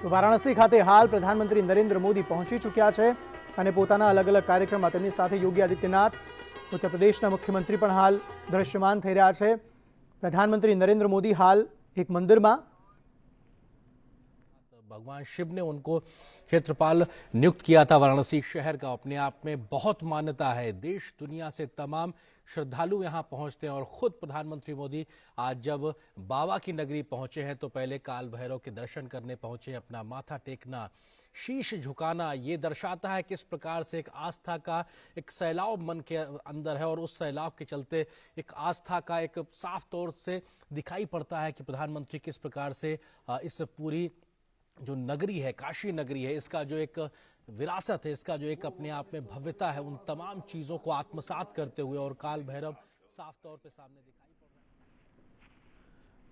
તો વારાણસી ખાતે હાલ પ્રધાનમંત્રી નરેન્દ્ર મોદી પહોંચી ચૂક્યા છે અને પોતાના અલગ અલગ કાર્યક્રમમાં તેમની સાથે યોગી આદિત્યનાથ ઉત્તર પ્રદેશના મુખ્યમંત્રી પણ હાલ દ્રશ્યમાન થઈ રહ્યા છે। प्रधानमंत्री नरेंद्र मोदी हाल एक मंदिर में भगवान शिव ने उनको क्षेत्रपाल नियुक्त किया था। वाराणसी शहर का अपने आप में बहुत मान्यता है। देश दुनिया से तमाम श्रद्धालु यहां पहुंचते हैं और खुद प्रधानमंत्री मोदी आज जब बाबा की नगरी पहुंचे हैं तो पहले काल भैरव के दर्शन करने पहुंचे। अपना माथा टेकना, शीश झुकाना, ये दर्शाता है किस प्रकार से एक आस्था का एक सैलाब मन के अंदर है और उस सैलाब के चलते एक आस्था का एक साफ तौर से दिखाई पड़ता है कि प्रधानमंत्री किस प्रकार से इस पूरी जो नगरी है, काशी नगरी है, इसका जो एक विरासत है, इसका जो एक अपने आप में भव्यता है, उन तमाम चीजों को आत्मसात करते हुए और काल भैरव साफ तौर पे सामने दिखाई।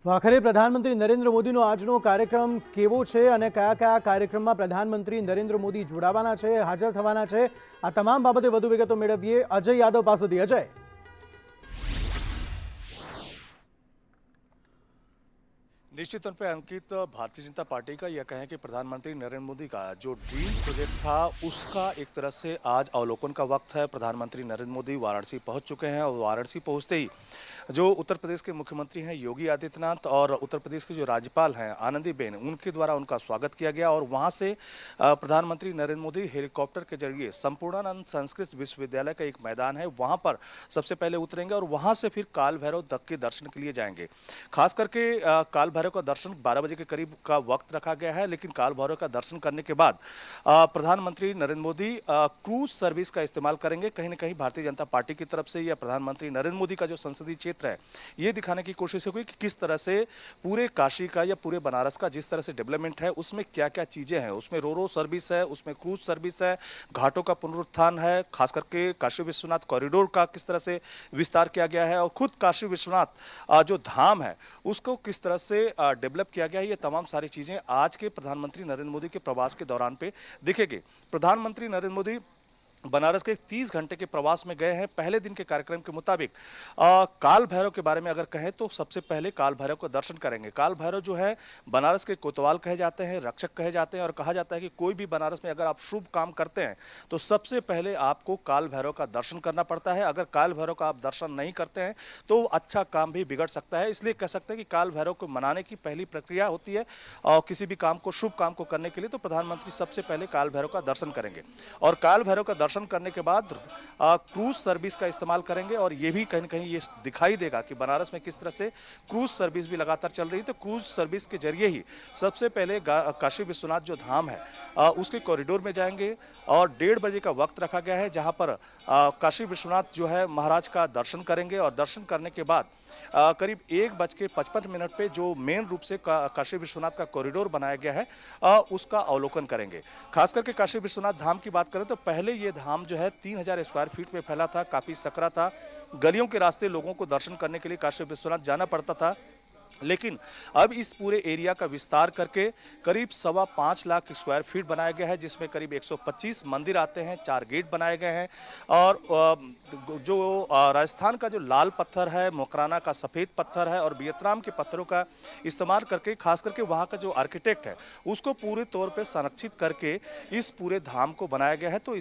आखिर प्रधानमंत्री नरेंद्र मोदी आजनो कार्यक्रम केवो छे अने कया कया कार्यक्रम में प्रधानमंत्री नरेंद्र मोदी जोड़ावाना छे, हाजर थवाना छे, आ तमाम बाबते वधु विगतो मेळवीए अजय यादव पासेथी। अजय, निश्चित तौर पर अंकित, भारतीय जनता पार्टी का यह कहें कि प्रधानमंत्री नरेंद्र मोदी का जो ड्रीम प्रोजेक्ट था उसका एक तरह से आज अवलोकन का वक्त है। प्रधानमंत्री नरेंद्र मोदी वाराणसी पहुंच चुके हैं और वाराणसी पहुंचते ही जो उत्तर प्रदेश के मुख्यमंत्री हैं योगी आदित्यनाथ और उत्तर प्रदेश के जो राज्यपाल हैं आनंदीबेन, उनके द्वारा उनका स्वागत किया गया और वहां से प्रधानमंत्री नरेंद्र मोदी हेलीकॉप्टर के जरिए संपूर्णानंद संस्कृत विश्वविद्यालय का एक मैदान है वहां पर सबसे पहले उतरेंगे और वहां से फिर काल भैरव तक के दर्शन के लिए जाएंगे। खास करके काल भैरव का दर्शन 12 बजे के करीब का वक्त रखा गया है, लेकिन काल भैरव का दर्शन करने के बाद प्रधानमंत्री नरेंद्र मोदी क्रूज सर्विस का इस्तेमाल करेंगे। कहीं ना कहीं भारतीय जनता पार्टी की तरफ से या प्रधानमंत्री नरेंद्र मोदी का जो संसदीय क्षेत्र है ये दिखाने की कोशिश हुई कि किस तरह से पूरे काशी का या पूरे बनारस का जिस तरह से डेवलपमेंट है उसमें क्या क्या चीजें हैं। उसमें रोरो सर्विस है, उसमें क्रूज सर्विस है, घाटों का पुनरुत्थान है, खास करके काशी विश्वनाथ कॉरिडोर का किस तरह से विस्तार किया गया है और खुद काशी विश्वनाथ जो धाम है उसको किस तरह से डेवलप किया गया है। ये तमाम सारी चीजें आज के प्रधानमंत्री नरेंद्र मोदी के प्रवास के दौरान पे दिखेगी। प्रधानमंत्री नरेंद्र मोदी बनारस के 30 घंटे के प्रवास में गए हैं। पहले दिन के कार्यक्रम के मुताबिक काल भैरव के बारे में अगर कहें तो सबसे पहले काल भैरव का दर्शन करेंगे। काल भैरव जो है बनारस के कोतवाल कहे जाते हैं, रक्षक कहे जाते हैं और कहा जाता है कि कोई भी बनारस में अगर आप शुभ काम करते हैं तो सबसे पहले आपको काल भैरव का दर्शन करना पड़ता है। अगर काल भैरव का आप दर्शन नहीं करते हैं तो अच्छा काम भी बिगड़ सकता है। इसलिए कह सकते हैं कि काल भैरव को मनाने की पहली प्रक्रिया होती है और किसी भी काम को, शुभ काम को करने के लिए तो प्रधानमंत्री सबसे पहले काल भैरव का दर्शन करेंगे और काल भैरव का दर्शन करने के बाद क्रूज सर्विस का इस्तेमाल करेंगे और ये भी कहीं ना कहीं ये दिखाई देगा कि बनारस में किस तरह से क्रूज सर्विस भी लगातार चल रही है। तो क्रूज सर्विस के जरिए ही सबसे पहले काशी विश्वनाथ जो धाम है उसके कॉरिडोर में जाएंगे और 1:30 बजे का वक्त रखा गया है जहां पर काशी विश्वनाथ जो है महाराज का दर्शन करेंगे और दर्शन करने के बाद करीब 1:55 पे जो मेन रूप से काशी विश्वनाथ का कॉरिडोर बनाया गया है उसका अवलोकन करेंगे। खास करके काशी विश्वनाथ धाम की बात करें तो पहले ये धाम जो है 3000 स्क्वायर फीट में फैला था, काफी सकरा था, गलियों के रास्ते लोगों को दर्शन करने के लिए काशी विश्वनाथ जाना पड़ता था। लेकिन अब इस पूरे एरिया का विस्तार करके करीब 5.25 लाख स्क्वायर फीट बनाया गया है जिसमें करीब 125 मंदिर आते हैं, 4 गेट बनाए गए हैं और जो राजस्थान का जो लाल पत्थर है, मोकराना का सफ़ेद पत्थर है और वियतनाम के पत्थरों का इस्तेमाल करके खास करके वहाँ का जो आर्किटेक्ट है उसको पूरे तौर पे संरक्षित करके इस पूरे धाम को बनाया गया है। तो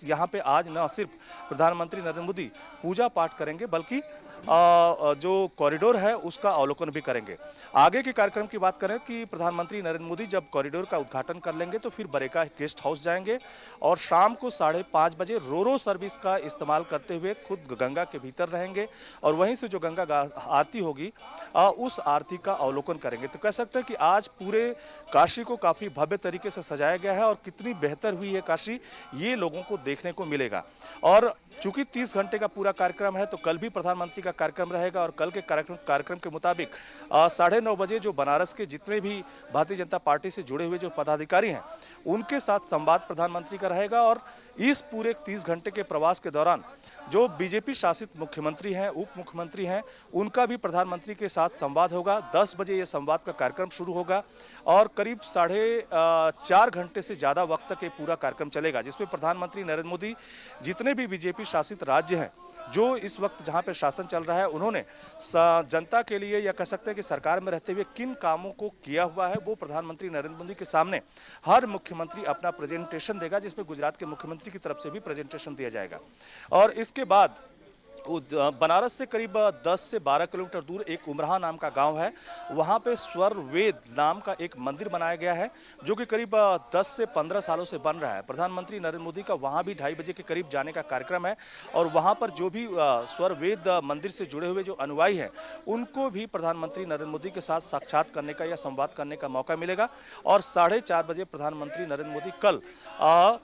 यहाँ पे आज न सिर्फ प्रधानमंत्री नरेंद्र मोदी पूजा पाठ करेंगे बल्कि जो कॉरिडोर है उसका अवलोकन भी करेंगे। आगे के कार्यक्रम की बात करें कि प्रधानमंत्री नरेंद्र मोदी जब कॉरिडोर का उद्घाटन कर लेंगे तो फिर बरेका गेस्ट हाउस जाएंगे और शाम को 5:30 बजे रोरो सर्विस का इस्तेमाल करते हुए खुद गंगा के भीतर रहेंगे और वहीं से जो गंगा आरती होगी उस आरती का अवलोकन करेंगे। तो कह सकते हैं कि आज पूरे काशी को काफी भव्य तरीके से सजाया गया है और कितनी बेहतर हुई है काशी ये लोगों को देखने को मिलेगा। और चूंकि 30 घंटे का पूरा कार्यक्रम है तो कल भी प्रधानमंत्री का कार्यक्रम रहेगा और कल के कार्यक्रम के मुताबिक 9:30 बजे जो बनारस के जितने भी भारतीय जनता पार्टी से जुड़े हुए जो पदाधिकारी हैं उनके साथ संवाद प्रधानमंत्री का रहेगा और इस पूरे 30 घंटे के प्रवास के दौरान जो बीजेपी शासित मुख्यमंत्री हैं, उप मुख्यमंत्री हैं, उनका भी प्रधानमंत्री के साथ संवाद होगा। 10 बजे ये संवाद का कार्यक्रम शुरू होगा और करीब 4.5 घंटे से ज़्यादा वक्त तक ये पूरा कार्यक्रम चलेगा, जिसमें प्रधानमंत्री नरेंद्र मोदी जितने भी बीजेपी शासित राज्य हैं, जो इस वक्त जहां पे शासन चल रहा है, उन्होंने जनता के लिए या कह सकते हैं कि सरकार में रहते हुए किन कामों को किया हुआ है, वो प्रधानमंत्री नरेंद्र मोदी के सामने हर मुख्यमंत्री अपना प्रेजेंटेशन देगा, जिसमें गुजरात के मुख्यमंत्री की तरफ से भी प्रेजेंटेशन दिया जाएगा। और इसके बाद बनारस से करीब 10 से 12 किलोमीटर दूर एक उमराह नाम का गांव है, वहां पे स्वर वेद नाम का एक मंदिर बनाया गया है, जो कि करीब 10 से 15 सालों से बन रहा है। प्रधानमंत्री नरेंद्र मोदी का वहां भी 2:30 बजे के करीब जाने का कार्यक्रम है और वहां पर जो भी स्वर वेद मंदिर से जुड़े हुए जो अनुयायी हैं, उनको भी प्रधानमंत्री नरेंद्र मोदी के साथ साक्षात करने का या संवाद करने का मौका मिलेगा। और 4:30 बजे प्रधानमंत्री नरेंद्र मोदी कल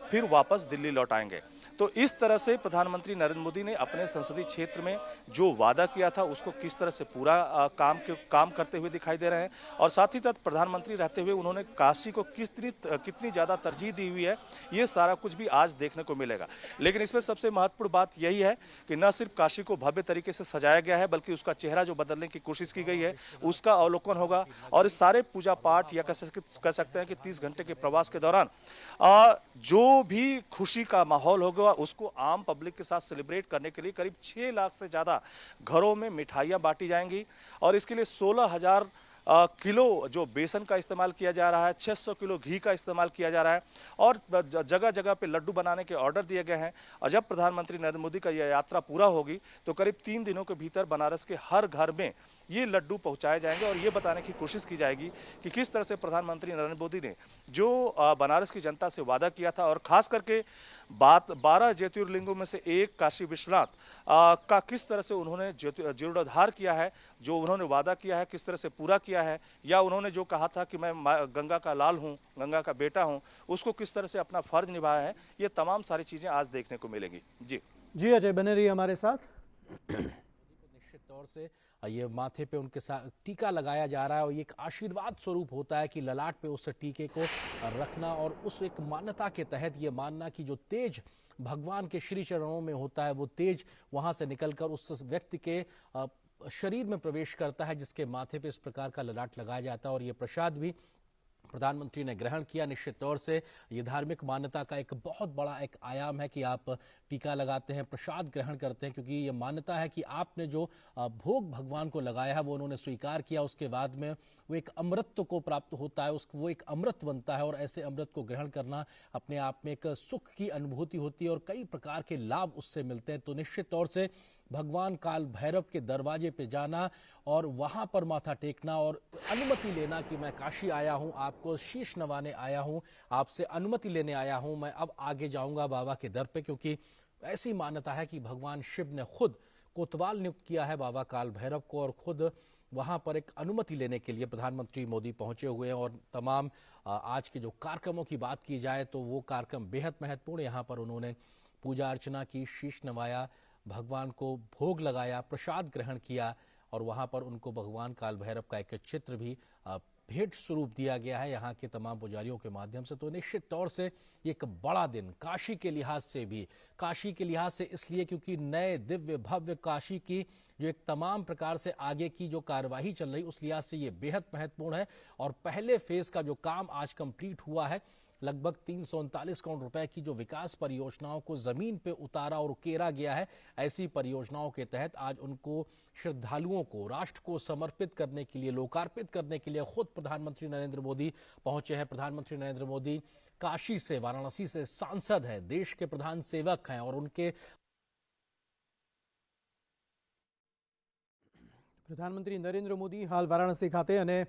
फिर वापस दिल्ली लौट आएंगे। तो इस तरह से प्रधानमंत्री नरेंद्र मोदी ने अपने संसदीय क्षेत्र में जो वादा किया था, उसको किस तरह से पूरा काम करते हुए दिखाई दे रहे हैं। और साथ ही साथ प्रधानमंत्री रहते हुए उन्होंने काशी को कितनी ज़्यादा तरजीह दी हुई है, ये सारा कुछ भी आज देखने को मिलेगा। लेकिन इसमें सबसे महत्वपूर्ण बात यही है कि न सिर्फ काशी को भव्य तरीके से सजाया गया है, बल्कि उसका चेहरा जो बदलने की कोशिश की गई है, उसका अवलोकन होगा। और इस सारे पूजा पाठ या कह सकते हैं कि 30 घंटे के प्रवास के दौरान जो भी खुशी का माहौल होगा, उसको आम पब्लिक के साथ सेलिब्रेट करने के लिए करीब 6 लाख से ज्यादा घरों में मिठाइयां बांटी जाएंगी। और इसके लिए 16,000 किलो जो बेसन का इस्तेमाल किया जा रहा है, 600 किलो घी का इस्तेमाल किया जा रहा है और जगह जगह पे लड्डू बनाने के ऑर्डर दिए गए हैं। और जब प्रधानमंत्री नरेंद्र मोदी का यह यात्रा पूरा होगी, तो करीब 3 दिनों के भीतर बनारस के हर घर में ये लड्डू पहुंचाए जाएंगे और ये बताने की कोशिश की जाएगी कि किस तरह से प्रधानमंत्री नरेंद्र मोदी ने जो बनारस की जनता से वादा किया था, और खास करके 12 ज्योतिर्लिंगों में से एक काशी विश्वनाथ का किस तरह से उन्होंने जीर्णोद्धार किया है, जो उन्होंने वादा किया है किस तरह से पूरा किया है, या उन्होंने जो कहा था कि मैं गंगा का लाल हूं, गंगा का बेटा हूं, उसको किस तरह से अपना फर्ज निभाया है, ये तमाम सारी चीजें आज देखने को मिलेगी। जी अजय बने रहिए हमारे साथ। निश्चित तौर से ये माथे पे उनके साथ टीका लगाया जा रहा है और ये एक आशीर्वाद स्वरूप होता है कि ललाट पे उस टीके को रखना और उस एक मान्यता के तहत ये मानना कि जो तेज भगवान के श्री चरणों में होता है, वो तेज वहां से निकलकर उस व्यक्ति के शरीर में प्रवेश करता है जिसके माथे पे इस प्रकार का ललाट लगाया जाता है। और ये प्रसाद भी प्रधानमंत्री ने ग्रहण किया। निश्चित तौर से ये धार्मिक मान्यता का एक बहुत बड़ा एक आयाम है कि आप टीका लगाते हैं, प्रसाद ग्रहण करते हैं, क्योंकि ये मान्यता है कि आपने जो भोग भगवान को लगाया है वो उन्होंने स्वीकार किया, उसके बाद में वो एक अमृत को प्राप्त होता है, वो एक अमृत बनता है और ऐसे अमृत को ग्रहण करना अपने आप में एक सुख की अनुभूति होती है और कई प्रकार के लाभ उससे मिलते हैं। तो निश्चित तौर से भगवान काल भैरव के दरवाजे पे जाना और वहां पर माथा टेकना और अनुमति लेना कि मैं काशी आया हूं, आपको शीश नवाने आया हूं, आपसे अनुमति लेने आया हूं, मैं अब आगे जाऊंगा बाबा के दर पे, क्योंकि ऐसी मान्यता है कि भगवान शिव ने खुद कोतवाल नियुक्त किया है बाबा काल भैरव को और खुद वहां पर एक अनुमति लेने के लिए प्रधानमंत्री मोदी पहुंचे हुए हैं। और तमाम आज के जो कार्यक्रमों की बात की जाए तो वो कार्यक्रम बेहद महत्वपूर्ण। यहाँ पर उन्होंने पूजा अर्चना की, शीश नवाया, भगवान को भोग लगाया, प्रसाद ग्रहण किया और वहां पर उनको भगवान काल भैरव का एक चित्र भी भेंट स्वरूप दिया गया है यहाँ के तमाम पुजारियों के माध्यम से। तो निश्चित तौर से एक बड़ा दिन काशी के लिहाज से भी, काशी के लिहाज से इसलिए क्योंकि नए दिव्य भव्य काशी की जो एक तमाम प्रकार से आगे की जो कार्यवाही चल रही, उस लिहाज से ये बेहद महत्वपूर्ण है। और पहले फेज का जो काम आज कंप्लीट हुआ है, लगभग 339 करोड़ रुपए की जो विकास परियोजनाओं को जमीन पे उतारा और उकेरा गया है, ऐसी परियोजनाओं के तहत आज उनको श्रद्धालुओं को, राष्ट्र को समर्पित करने के लिए, लोकार्पित करने के लिए खुद प्रधानमंत्री नरेंद्र मोदी पहुंचे हैं। प्रधानमंत्री नरेंद्र मोदी काशी से, वाराणसी से सांसद हैं, देश के प्रधान सेवक हैं और उनके प्रधानमंत्री नरेंद्र मोदी हाल वाराणसी खाते અને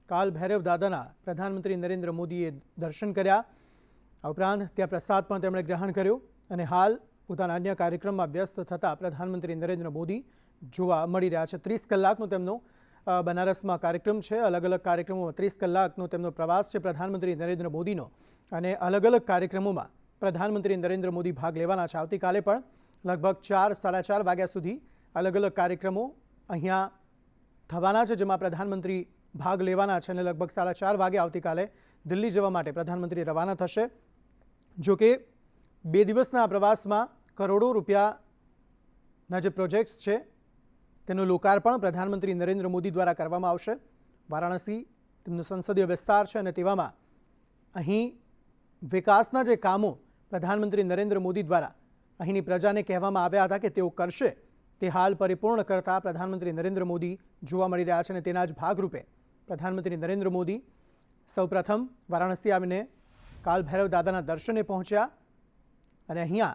કાલ ભૈરવ દાદાના પ્રધાનમંત્રી નરેન્દ્ર મોદીએ દર્શન કર્યા, આ ઉપરાંત ત્યાં પ્રસાદ પણ તેમણે ગ્રહણ કર્યો અને હાલ પોતાના અન્ય કાર્યક્રમમાં વ્યસ્ત થતા પ્રધાનમંત્રી નરેન્દ્ર મોદી જોવા મળી રહ્યા છે। 30 કલાકનો તેમનો બનારસમાં કાર્યક્રમ છે, અલગ અલગ કાર્યક્રમોમાં 30 કલાકનો તેમનો પ્રવાસ છે પ્રધાનમંત્રી નરેન્દ્ર મોદીનો અને અલગ અલગ કાર્યક્રમોમાં પ્રધાનમંત્રી નરેન્દ્ર મોદી ભાગ લેવાના છે। આવતીકાલે પણ લગભગ 4-4:30 વાગ્યા સુધી અલગ અલગ કાર્યક્રમો અહીંયા થવાના છે, જેમાં પ્રધાનમંત્રી ભાગ લેવાના છે અને લગભગ 4:30 વાગે આવતીકાલે દિલ્હી જવા માટે પ્રધાનમંત્રી રવાના થશે। જો કે 2 દિવસના આ પ્રવાસમાં કરોડો રૂપિયાના જે પ્રોજેક્ટ્સ છે તેનું લોકાર્પણ પ્રધાનમંત્રી નરેન્દ્ર મોદી દ્વારા કરવામાં આવશે. વારાણસી તેમનો સંસદીય વિસ્તાર છે અને તેવામાં અહીં વિકાસના જે કામો પ્રધાનમંત્રી નરેન્દ્ર મોદી દ્વારા અહીંની પ્રજાને કહેવામાં આવ્યા હતા કે તેઓ કરશે તે હાલ પરિપૂર્ણ કરતા પ્રધાનમંત્રી નરેન્દ્ર મોદી જોવા મળી રહ્યા છે. અને તેના જ ભાગરૂપે પ્રધાનમંત્રી નરેન્દ્ર મોદી સૌપ્રથમ વારાણસી આવીને કાલ ભૈરવ દાદાના દર્શને પહોંચ્યા અને અહીંયા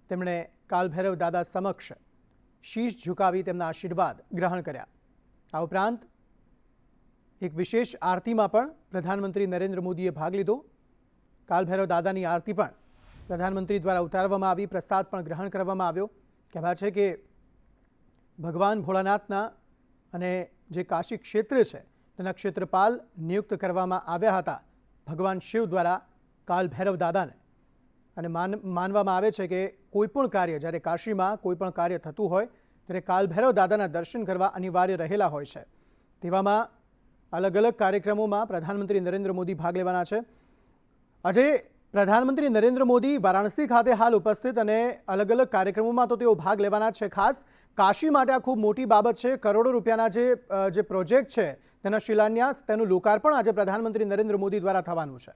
તેમણે કાલ ભૈરવ દાદા સમક્ષ શીશ ઝુકાવી તેમના આશીર્વાદ ગ્રહણ કર્યા. આ ઉપરાંત એક વિશેષ આરતીમાં પણ પ્રધાનમંત્રી નરેન્દ્ર મોદીએ ભાગ લીધો. કાલ ભૈરવ દાદાની આરતી પણ પ્રધાનમંત્રી દ્વારા ઉતારવામાં આવી, પ્રસાદ પણ ગ્રહણ કરવામાં આવ્યો. કહેવાય છે કે ભગવાન ભોળાનાથના અને જે કાશી ક્ષેત્ર છે તેના ક્ષેત્રપાલ નિયુક્ત કરવામાં આવ્યા હતા ભગવાન શિવ દ્વારા કાલ ભૈરવ દાદાને. અને માનવામાં આવે છે કે કોઈપણ કાર્ય, જ્યારે કાશીમાં કોઈપણ કાર્ય થતું હોય ત્યારે કાલ ભૈરવ દાદાના દર્શન કરવા અનિવાર્ય રહેલા હોય છે. તેવામાં અલગ અલગ કાર્યક્રમોમાં પ્રધાનમંત્રી નરેન્દ્ર મોદી ભાગ લેવાના છે. આજે પ્રધાનમંત્રી નરેન્દ્ર મોદી વારાણસી ખાતે હાલ ઉપસ્થિત અને અલગ અલગ કાર્યક્રમોમાં તો તેઓ ભાગ લેવાના છે. ખાસ કાશી માટે આ ખૂબ મોટી બાબત છે. કરોડો રૂપિયાના જે પ્રોજેક્ટ છે તેના શિલાન્યાસ, તેનું લોકાર્પણ આજે પ્રધાનમંત્રી નરેન્દ્ર મોદી દ્વારા થવાનું છે.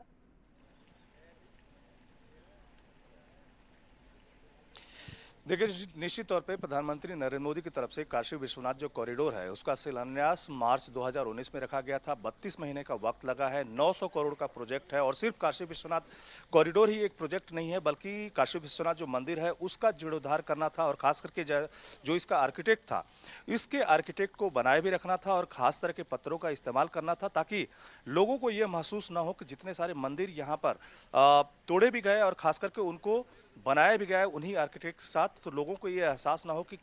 देखिए, निश्चित तौर पे प्रधानमंत्री नरेंद्र मोदी की तरफ से काशी विश्वनाथ जो कॉरिडोर है उसका शिलान्यास मार्च 2019 में रखा गया था. 32 महीने का वक्त लगा है. 900 करोड़ का प्रोजेक्ट है और सिर्फ काशी विश्वनाथ कॉरिडोर ही एक प्रोजेक्ट नहीं है, बल्कि काशी विश्वनाथ जो मंदिर है उसका जीर्णोद्धार करना था. और खास करके जो इसका आर्किटेक्ट था, इसके आर्किटेक्ट को बनाए भी रखना था और खास तरह के पत्थरों का इस्तेमाल करना था, ताकि लोगों को ये महसूस न हो कि जितने सारे मंदिर यहाँ पर तोड़े भी गए और खास करके उनको बनाया भी गया है उन्हीं आर्किटेक्ट के साथ, तो लोगों को ये एहसास ना हो कि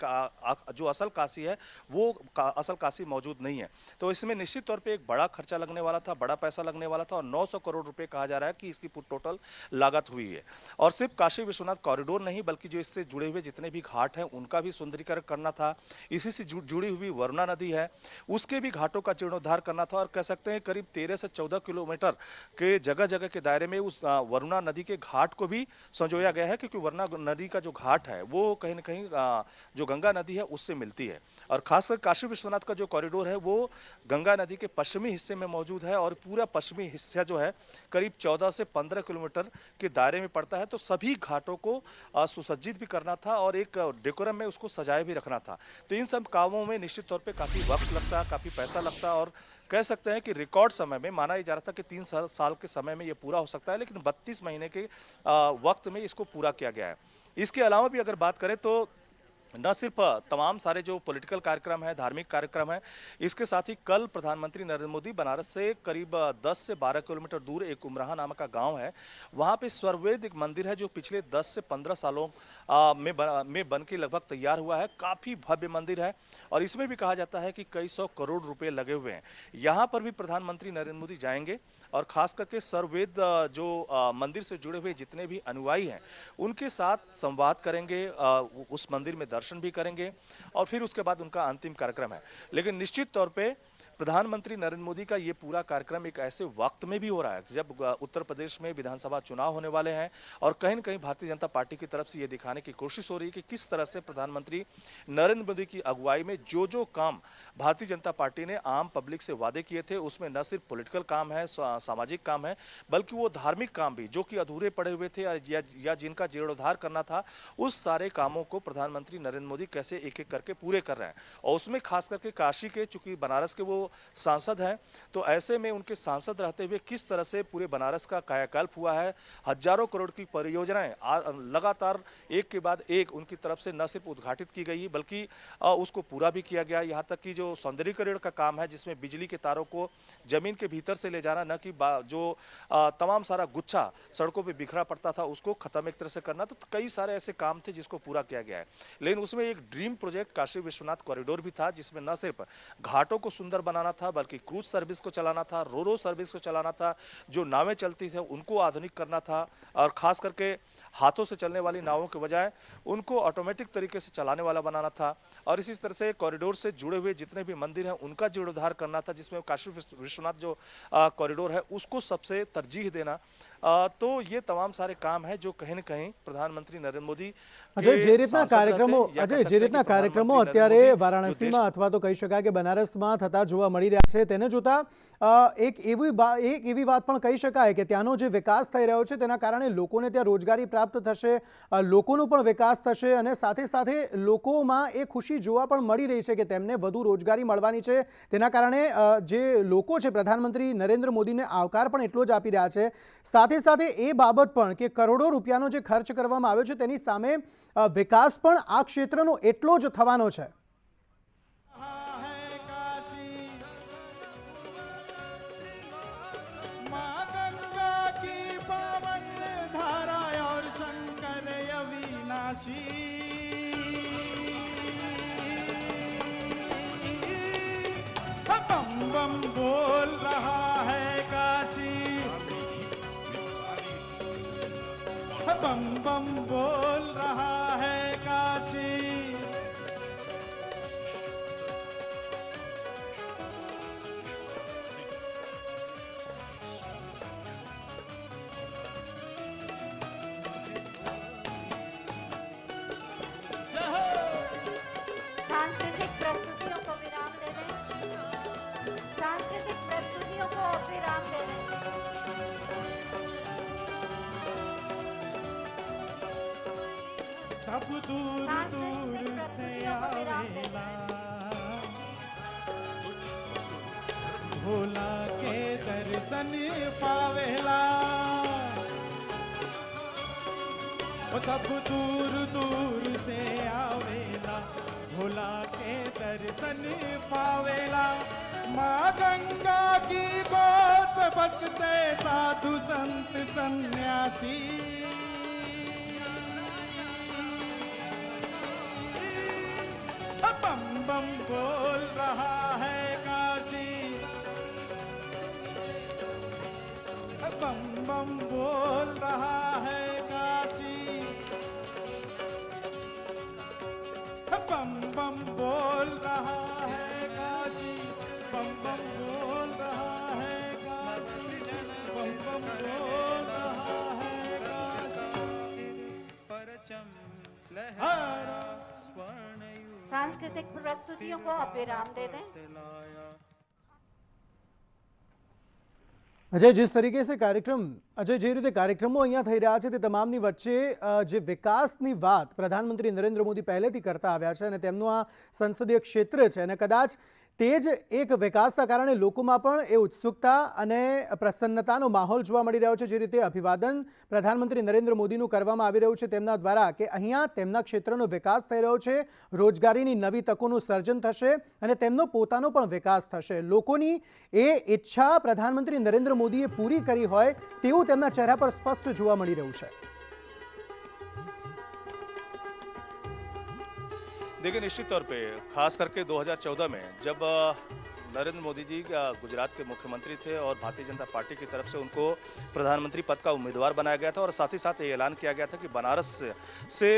जो असल काशी है वो असल काशी मौजूद नहीं है. तो इसमें निश्चित तौर पे एक बड़ा खर्चा लगने वाला था, बड़ा पैसा लगने वाला था और 900 करोड़ रुपए कहा जा रहा है कि इसकी टोटल लागत हुई है. और सिर्फ काशी विश्वनाथ कॉरिडोर नहीं, बल्कि जो इससे जुड़े हुए जितने भी घाट हैं उनका भी सुंदरीकरण करना था. इसी से जुड़ी हुई वरुणा नदी है, उसके भी घाटों का जीर्णोद्धार करना था. और कह सकते हैं करीब 13 से 14 किलोमीटर के जगह जगह के दायरे में उस वरुणा नदी के घाट को भी संजोया गया है, क्योंकि वरुणा नदी का जो घाट है वो कहीं न कहीं जो गंगा नदी है उससे मिलती है. और खासकर काशी विश्वनाथ का जो कॉरिडोर है वो गंगा नदी के पश्चिमी हिस्से में मौजूद है और पूरा पश्चिमी हिस्सा जो है करीब 14 से 15 किलोमीटर के दायरे में पड़ता है. तो सभी घाटों को सुसज्जित भी करना था और एक डेकोरम में उसको सजाए भी रखना था. तो इन सब कामों में निश्चित तौर पर काफी वक्त लगता, काफी पैसा लगता और कह सकते हैं कि रिकॉर्ड समय में माना जा रहा था कि 3 साल के समय में ये पूरा हो सकता है, लेकिन 32 महीने के वक्त में इसको पूरा किया गया है. इसके अलावा भी अगर बात करें तो न सिर्फ तमाम सारे जो पॉलिटिकल कार्यक्रम है, धार्मिक कार्यक्रम है, इसके साथ ही कल प्रधानमंत्री नरेंद्र मोदी बनारस से करीब 10 से 12 किलोमीटर दूर एक उमराहा नामक का गांव है, वहां पे सर्ववेद एक मंदिर है जो पिछले 10 से 15 सालों में बन के लगभग तैयार हुआ है. काफी भव्य मंदिर है और इसमें भी कहा जाता है कि कई 100 करोड़ रुपए लगे हुए हैं. यहाँ पर भी प्रधानमंत्री नरेंद्र मोदी जाएंगे और खास करके सर्ववेद जो मंदिर से जुड़े हुए जितने भी अनुयायी हैं उनके साथ संवाद करेंगे, उस मंदिर में दर्शन भी करेंगे और फिर उसके बाद उनका अंतिम कार्यक्रम है. लेकिन निश्चित तौर पे प्रधानमंत्री नरेंद्र मोदी का ये पूरा कार्यक्रम एक ऐसे वक्त में भी हो रहा है जब उत्तर प्रदेश में विधानसभा चुनाव होने वाले हैं और कहीं न कहीं भारतीय जनता पार्टी की तरफ से ये दिखाने की कोशिश हो रही है कि किस तरह से प्रधानमंत्री नरेंद्र मोदी की अगुवाई में जो काम भारतीय जनता पार्टी ने आम पब्लिक से वादे किए थे उसमें न सिर्फ पॉलिटिकल काम है, सामाजिक काम है, बल्कि वो धार्मिक काम भी जो कि अधूरे पड़े हुए थे या जिनका जीर्णोद्धार करना था, उस सारे कामों को प्रधानमंत्री नरेंद्र मोदी कैसे एक एक करके पूरे कर रहे हैं. और उसमें खास करके काशी के, चूंकि बनारस के वो सांसद हैं, तो ऐसे में उनके सांसद रहते हुए किस तरह से पूरे बनारस का कायाकल्प हुआ है. हजारों करोड़ की परियोजनाएं लगातार एक के बाद एक उनकी तरफ से न सिर्फ उद्घाटित की गई बल्कि उसको पूरा भी किया गया. यहाँ तक कि जो सौंदर्यीकरण का काम है जिसमें बिजली के तारों को जमीन के भीतर से ले जाना, न कि जो तमाम सारा गुच्छा सड़कों पर बिखरा पड़ता था उसको खत्म एक तरह से करना, तो कई सारे ऐसे काम थे जिसको पूरा किया गया है. लेकिन उसमें एक dream project Kashi Vishwanath corridor भी था जिसमें न सिर्फ घाटों को सुंदर बनाना था बल्कि क्रूज सर्विस को चलाना था, रोरो सर्विस को चलाना था, जो नावें चलती थी उनको आधुनिक करना था और खास करके हाथों से चलने वाली नावों के बजाय उनको ऑटोमेटिक तरीके से चलाने वाला बनाना था. और इसी तरह से कॉरिडोर से जुड़े हुए जितने भी मंदिर हैं उनका जीर्णोद्धार करना था, जिसमें काशी विश्वनाथ जो कॉरिडोर है उसको सबसे तरजीह देना. तो ये तमाम सारे काम हैं जो कहीं न कहीं प्रधानमंत्री नरेंद्र मोदी અજય के જે રીતના सांसद रहते કાર્યક્રમો हैं, या कह અજય सकते જે हैं રીતના कि કાર્યક્રમો प्रधानमंत्री અત્યારે नरेंद्र मोदी जो વારાણસીમાં અથવા તો કહી શકાય કે બનારસમાં થતા જોવા મળી રહ્યા છે તેને જોતા એક એવી વાત પણ કહી શકાય કે ત્યાંનો જે વિકાસ થઈ રહ્યો છે તેના કારણે લોકોને ત્યાં રોજગારી પ્રાપ્ત થશે, લોકોનો પણ વિકાસ થશે અને સાથે સાથે લોકોમાં એ ખુશી જોવા પણ મળી રહી છે કે તેમને વધુ રોજગારી મળવાની છે। તેના કારણે જે લોકો છે પ્રધાનમંત્રી નરેન્દ્ર મોદીને આવકાર પણ એટલો જ આપી રહ્યા છે। સાથે સાથે એ બાબત પણ કે કરોડો રૂપિયાનો જે ખર્ચ કરવામાં આવ્યો છે તેની સામે વિકાસ પણ આ ક્ષેત્રનો એટલો જ થવાનો છે। माँ गंगा की पावन धारा और शंकर अविनाशी, बम बम बोल रहा है काशी, बम बम बोल रहा है काशी। सांस्कृतिक प्रस्तुतियों को विराम दे दें। सांस्कृतिक प्रस्तुतियों को विराम दे दें। सब दूर सांस्कृतिक दूर से प्रस्तुतियों को विराम दे आवेला, दें। भोला के दर्शन पावेला। ओ सब दूर दूर से आवेला, भोला के दर्शन पावेला। माँ गंगा की गोद में बसते साधु संत सन्यासी, बम बम बोल रहा है काशी, बम बम बोल रहा है काशी, बम बम बोल रहा है काशी, बम बम बोल रहा है काशी, बम बम बोल रहा है काशी। लहरा सांस्कृतिक प्रस्तुतियों को अब विराम दे दें। અજય જે તરીકે સે કાર્યક્રમ અજય જે રીતે કાર્યક્રમો અહીંયા થઈ રહ્યા છે તે તમામની વચ્ચે જે વિકાસની વાત પ્રધાનમંત્રી નરેન્દ્ર મોદી પહેલેથી કરતા આવ્યા છે અને તેમનું આ સંસદીય ક્ષેત્ર છે અને કદાચ તે જ એક વિકાસના કારણે લોકોમાં પણ એ ઉત્સુકતા અને પ્રસન્નતાનો માહોલ જોવા મળી રહ્યો છે। જે રીતે અભિવાદન પ્રધાનમંત્રી નરેન્દ્ર મોદીનું કરવામાં આવી રહ્યું છે તેમના દ્વારા કે અહીંયા તેમના ક્ષેત્રનો વિકાસ થઈ રહ્યો છે, રોજગારીની નવી તકોનું સર્જન થશે અને તેમનો પોતાનો પણ વિકાસ થશે। લોકોની એ ઈચ્છા પ્રધાનમંત્રી નરેન્દ્ર મોદીએ પૂરી કરી હોય તેવું તેમના ચહેરા પર સ્પષ્ટ જોવા મળી રહ્યું છે। देखिए, निश्चित तौर पे खास करके 2014 में जब नरेंद्र मोदी जी गुजरात के मुख्यमंत्री थे और भारतीय जनता पार्टी की तरफ से उनको प्रधानमंत्री पद का उम्मीदवार बनाया गया था और साथ ही साथ ये ऐलान किया गया था कि बनारस से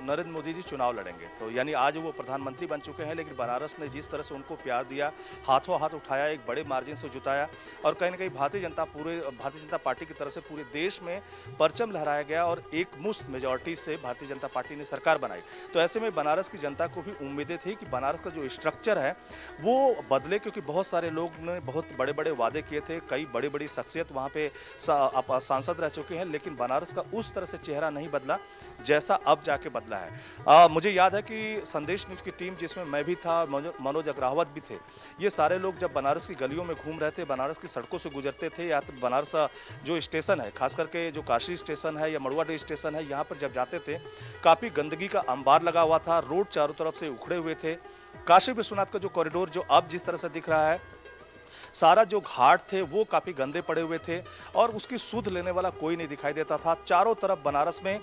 नरेंद्र मोदी जी चुनाव लड़ेंगे। तो यानी आज वो प्रधानमंत्री बन चुके हैं, लेकिन बनारस ने जिस तरह से उनको प्यार दिया, हाथों हाथ उठाया, एक बड़े मार्जिन से जुटाया और कहीं ना कहीं भारतीय जनता पार्टी की तरफ से पूरे देश में परचम लहराया गया और एक मुश्त मेजॉरिटी से भारतीय जनता पार्टी ने सरकार बनाई। तो ऐसे में बनारस की जनता को भी उम्मीदें थी कि बनारस का जो स्ट्रक्चर है वो बदले, क्योंकि बहुत सारे लोग ने बहुत बड़े बड़े वादे किए थे, कई बड़ी बड़ी शख्सियत वहाँ पे सांसद रह चुके हैं, लेकिन बनारस का उस तरह से चेहरा नहीं बदला जैसा अब जाके बदला है। मुझे याद है कि संदेश न्यूज़ की टीम जिसमें मैं भी था, मनोज अग्रावत भी थे, ये सारे लोग जब बनारस की गलियों में घूम रहे थे, बनारस की सड़कों से गुजरते थे या बनारस जो स्टेशन है, खास करके जो काशी स्टेशन है या मड़ुआडीह स्टेशन है, यहाँ पर जब जाते थे काफ़ी गंदगी का अंबार लगा हुआ था, रोड चारों तरफ से उखड़े हुए थे। काशी विश्वनाथ का जो कॉरिडोर जो अब जिस तरह से दिख रहा है, सारा जो घाट थे वो काफ़ी गंदे पड़े हुए थे और उसकी सुध लेने वाला कोई नहीं दिखाई देता था। चारों तरफ बनारस में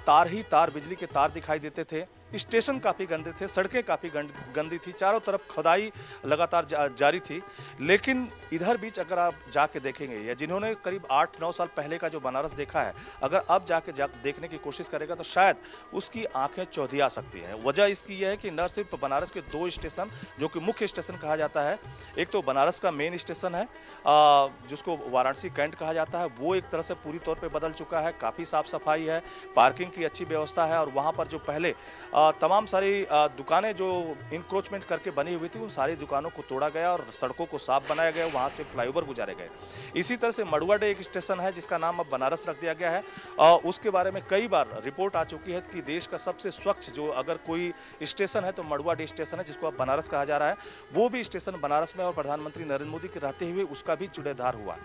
तार ही तार, बिजली के तार दिखाई देते थे। स्टेशन काफ़ी गंदे थे, सड़कें काफ़ी गंदी थी, चारों तरफ खुदाई लगातार जारी थी। लेकिन इधर बीच अगर आप जाके देखेंगे या जिन्होंने करीब 8-9 साल पहले का जो बनारस देखा है, अगर अब जाके देखने की कोशिश करेगा तो शायद उसकी आंखें चौधिया सकती हैं। वजह इसकी यह है कि न सिर्फ बनारस के 2 स्टेशन जो कि मुख्य स्टेशन कहा जाता है, एक तो बनारस का मेन स्टेशन है जिसको वाराणसी कैंट कहा जाता है, वो एक तरह से पूरी तौर पे बदल चुका है, काफ़ी साफ सफाई है, पार्किंग की अच्छी व्यवस्था है और वहाँ पर जो पहले तमाम सारी दुकानें जो इंक्रोचमेंट करके बनी हुई थी, उन सारी दुकानों को तोड़ा गया और सड़कों को साफ बनाया गया, वहाँ से फ्लाईओवर गुजारे गए। इसी तरह से मड़ुआडे एक स्टेशन है जिसका नाम अब बनारस रख दिया गया है। उसके बारे में कई बार रिपोर्ट आ चुकी है कि देश का सबसे स्वच्छ जो अगर कोई स्टेशन है तो मड़ुआडे स्टेशन है, जिसको अब बनारस कहा जा रहा है। वो भी स्टेशन बनारस में और प्रधानमंत्री नरेंद्र मोदी के रहते हुए उसका भी जुड़ेदार हुआ।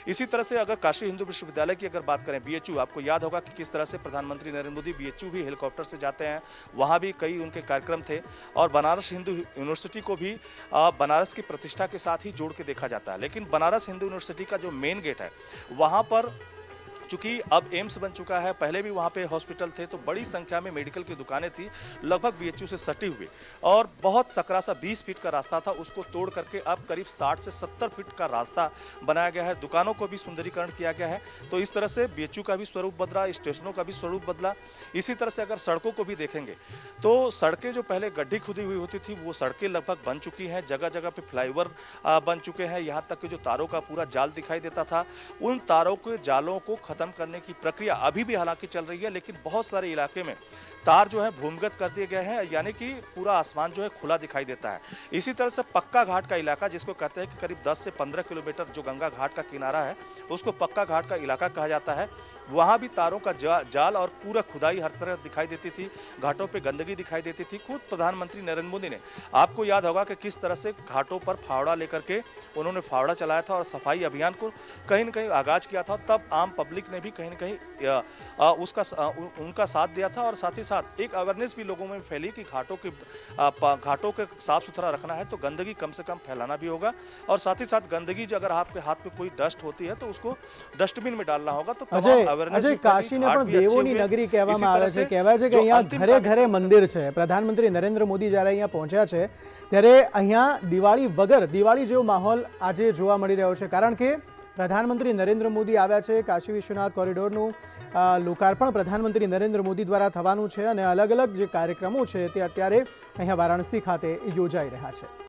इसी तरह से अगर काशी हिंदू विश्वविद्यालय की अगर बात करें, BHU, आपको याद होगा कि किस तरह से प्रधानमंत्री नरेंद्र मोदी BHU भी हेलीकॉप्टर से जाते हैं, वहाँ भी कई उनके कार्यक्रम थे और बनारस हिंदू यूनिवर्सिटी को भी बनारस की प्रतिष्ठा के साथ ही जोड़ के देखा जाता है। लेकिन बनारस हिंदू यूनिवर्सिटी का जो मेन गेट है, वहाँ पर चूंकि अब एम्स बन चुका है, पहले भी वहाँ पे हॉस्पिटल थे, तो बड़ी संख्या में मेडिकल की दुकानें थी लगभग BHU से सटी हुई और बहुत सकरा सा 20 फीट का रास्ता था, उसको तोड़ करके अब करीब 60 से 70 फीट का रास्ता बनाया गया है। दुकानों को भी सुंदरीकरण किया गया है। तो इस तरह से BHU का भी स्वरूप बदला, स्टेशनों का भी स्वरूप बदला। इसी तरह से अगर सड़कों को भी देखेंगे तो सड़कें जो पहले गड्ढी खुदी हुई होती थी, वो सड़कें लगभग बन चुकी हैं, जगह जगह पे फ्लाईओवर बन चुके हैं। यहाँ तक कि जो तारों का पूरा जाल दिखाई देता था, उन तारों के जालों को खत्म करने की प्रक्रिया अभी भी हालांकि चल रही है, लेकिन बहुत सारे इलाके में तार जो है भूमिगत कर दिए गए हैं, यानी कि पूरा आसमान जो है खुला दिखाई देता है। इसी तरह से पक्का घाट का इलाका, जिसको कहते हैं कि करीब 10 से 15 किलोमीटर जो गंगा घाट का किनारा है, उसको पक्का घाट का इलाका कहा जाता है। वहाँ भी तारों का जाल और पूरा खुदाई हर तरह दिखाई देती थी, घाटों पे गंदगी दिखाई देती थी। खुद प्रधानमंत्री नरेंद्र मोदी ने, आपको याद होगा कि किस तरह से घाटों पर फावड़ा लेकर के उन्होंने फावड़ा चलाया था और सफाई अभियान को कहीं न कहीं आगाज किया था। तब आम पब्लिक ने भी कहीं न कहीं उनका साथ दिया था और साथ ही साथ एक अवेयरनेस भी लोगों में फैली कि घाटों के साफ सुथरा रखना है तो गंदगी कम से कम फैलाना भी होगा और साथ ही साथ गंदगी जो अगर आपके हाथ में कोई डस्ट होती है तो उसको डस्टबिन में डालना होगा। तो अजय, काशीने પણ દેવોની નગરી કહેવામાં આવે છે। કહેવાય છે કે અહીંયા ઘરે ઘરે મંદિર છે। પ્રધાનમંત્રી નરેન્દ્ર મોદી જ્યારે અહીંયા પહોંચ્યા છે ત્યારે અહીંયા દિવાળી વગર દિવાળી જેવો માહોલ આજે જોવા મળી રહ્યો છે, કારણ કે પ્રધાનમંત્રી નરેન્દ્ર મોદી આવ્યા છે। કાશી વિશ્વનાથ કોરિડોરનું લોકાર્પણ પ્રધાનમંત્રી નરેન્દ્ર મોદી દ્વારા થવાનું છે અને અલગ અલગ જે કાર્યક્રમો છે તે અત્યારે અહીંયા વારાણસી ખાતે યોજાઈ રહ્યા છે।